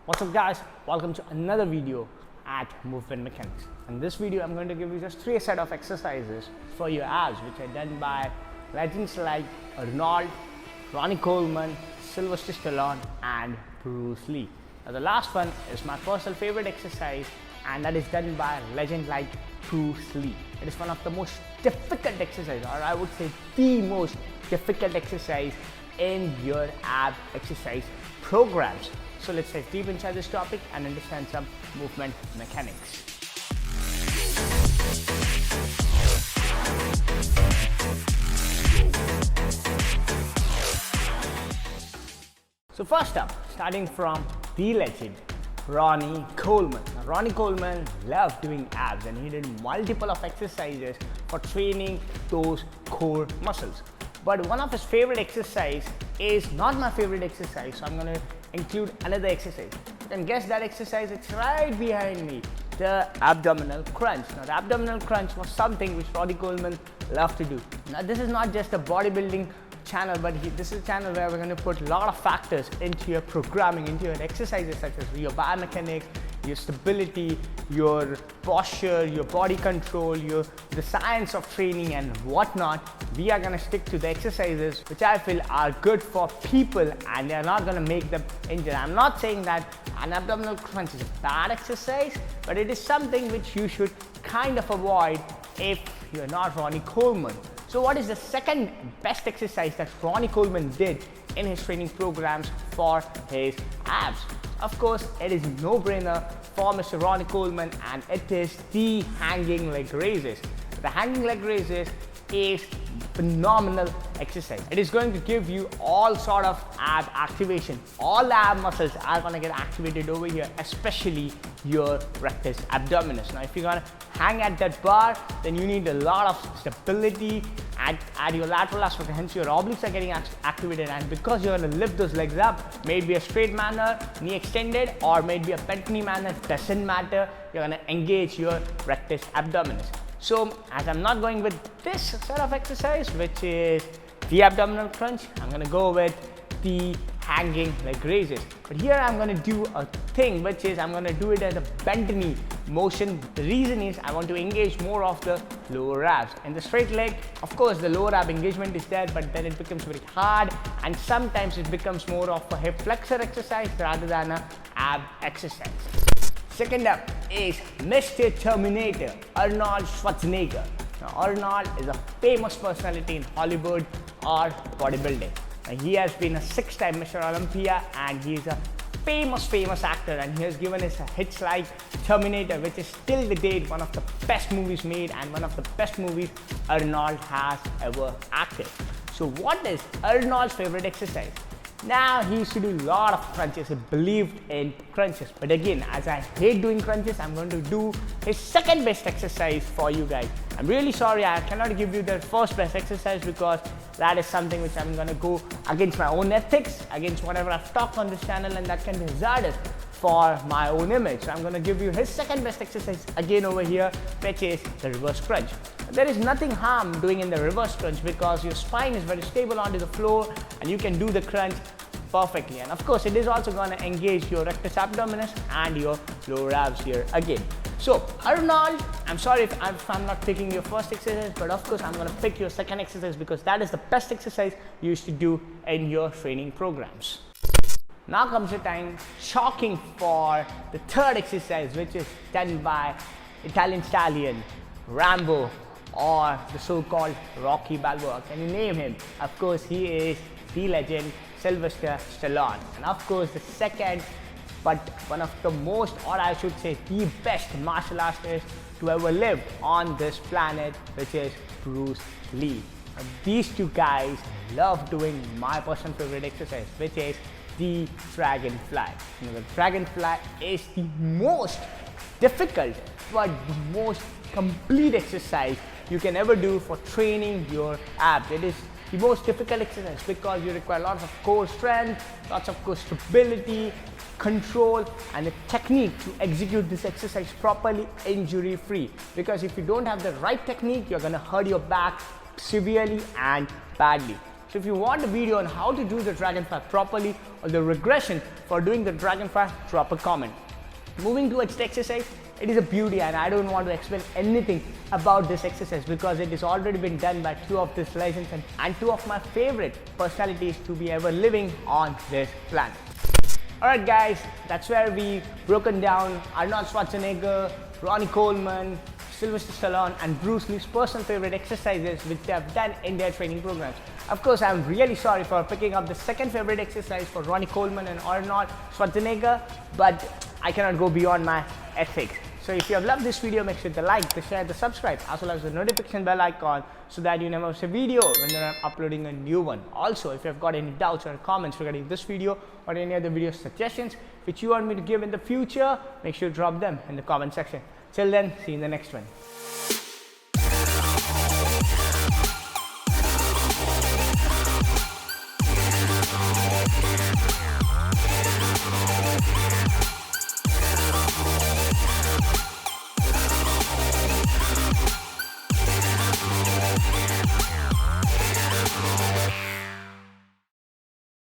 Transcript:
What's up guys, welcome to another video at Movement Mechanics. In this video I'm going to give you just 3 set of exercises for your abs which are done by legends like Arnold, Ronnie Coleman, Sylvester Stallone and Bruce Lee. Now the last one is my personal favorite exercise and that is done by a legend like Bruce Lee. It is one of the most difficult exercises, or I would say the most difficult exercise in your ab exercise programs. So let's dive deep inside this topic and understand some movement mechanics. So first up, starting from the legend Ronnie Coleman. Now, Ronnie Coleman loved doing abs and he did multiple of exercises for training those core muscles. But one of his favorite exercise is not my favorite exercise, so I'm going to include another exercise. You can guess that exercise, it's right behind me, the abdominal crunch. Now the abdominal crunch was something which Ronnie Coleman loved to do. Now this is not just a bodybuilding channel, but this is a channel where we're going to put a lot of factors into your programming, into your exercises such as your biomechanics, your stability, your posture, your body control, the science of training and whatnot. We are going to stick to the exercises which I feel are good for people and they are not going to make them injured. I'm not saying that an abdominal crunch is a bad exercise, but it is something which you should kind of avoid if you're not Ronnie Coleman. So what is the second best exercise that Ronnie Coleman did in his training programs for his abs? Of course, it is no-brainer for Mr. Ronnie Coleman and it is the hanging leg raises. The hanging leg raises is phenomenal exercise. It is going to give you all sort of ab activation. All the ab muscles are going to get activated over here, especially your rectus abdominis. Now if you're going to hang at that bar, then you need a lot of stability at your lateral aspect, hence your obliques are getting activated, and because you're going to lift those legs up, maybe a straight manner, knee extended, or maybe a bent knee manner, doesn't matter, you're going to engage your rectus abdominis. So as I'm not going with this set of exercise, which is the abdominal crunch, I'm going to go with the hanging leg raises. But here I'm going to do a thing which is I'm going to do it as a bent knee motion. The reason is I want to engage more of the lower abs. In the straight leg, of course the lower ab engagement is there, but then it becomes very hard and sometimes it becomes more of a hip flexor exercise rather than a ab exercise. Second up is Mr. Terminator, Arnold Schwarzenegger. Now Arnold is a famous personality in Hollywood or bodybuilding. Now, he has been a 6-time Mr. Olympia and he is a famous actor, and he has given us hits like Terminator, which is till the date one of the best movies made and one of the best movies Arnold has ever acted. So what is Arnold's favorite exercise? Now he used to do a lot of crunches. He believed in crunches, but again, as I hate doing crunches, I'm going to do his second best exercise for you guys. I'm really sorry I cannot give you the first best exercise because that is something which I'm going to go against my own ethics, against whatever I've talked on this channel, and that can be hazardous for my own image. So I'm going to give you his second best exercise again over here, which is the reverse crunch. There is nothing harm doing in the reverse crunch because your spine is very stable onto the floor and you can do the crunch perfectly. And of course it is also going to engage your rectus abdominis and your lower abs here again. So Arnold, I'm sorry if I'm not picking your first exercise, but of course I'm going to pick your second exercise because that is the best exercise you used to do in your training programs. Now comes the time shocking for the third exercise, which is done by Italian stallion Rambo, or the so-called Rocky Balboa. Can you name him? Of course he is the legend Sylvester Stallone. And of course the second, but one of the most, or I should say the best martial artist to ever live on this planet, which is Bruce Lee. And these two guys love doing my personal favorite exercise, which is the dragonfly. You know, the dragonfly is the most difficult but the most complete exercise you can ever do for training your abs. It is the most difficult exercise because you require lots of core strength, lots of core stability, control and the technique to execute this exercise properly, injury free. Because if you don't have the right technique, you're going to hurt your back severely and badly. So if you want a video on how to do the dragonfly properly or the regression for doing the dragonfly, drop a comment. Moving towards the exercise, it is a beauty and I don't want to explain anything about this exercise because it has already been done by two of these legends and two of my favorite personalities to be ever living on this planet. Alright guys, that's where we broken down Arnold Schwarzenegger, Ronnie Coleman, Sylvester Stallone and Bruce Lee's personal favorite exercises which they have done in their training programs. Of course, I'm really sorry for picking up the second favorite exercise for Ronnie Coleman and Arnold Schwarzenegger, but I cannot go beyond my ethics. So if you have loved this video, make sure to like, to share, to subscribe, as well as the notification bell icon so that you never miss a video when I'm uploading a new one. Also, if you have got any doubts or comments regarding this video or any other video suggestions which you want me to give in the future, make sure to drop them in the comment section. Till then, see you in the next one.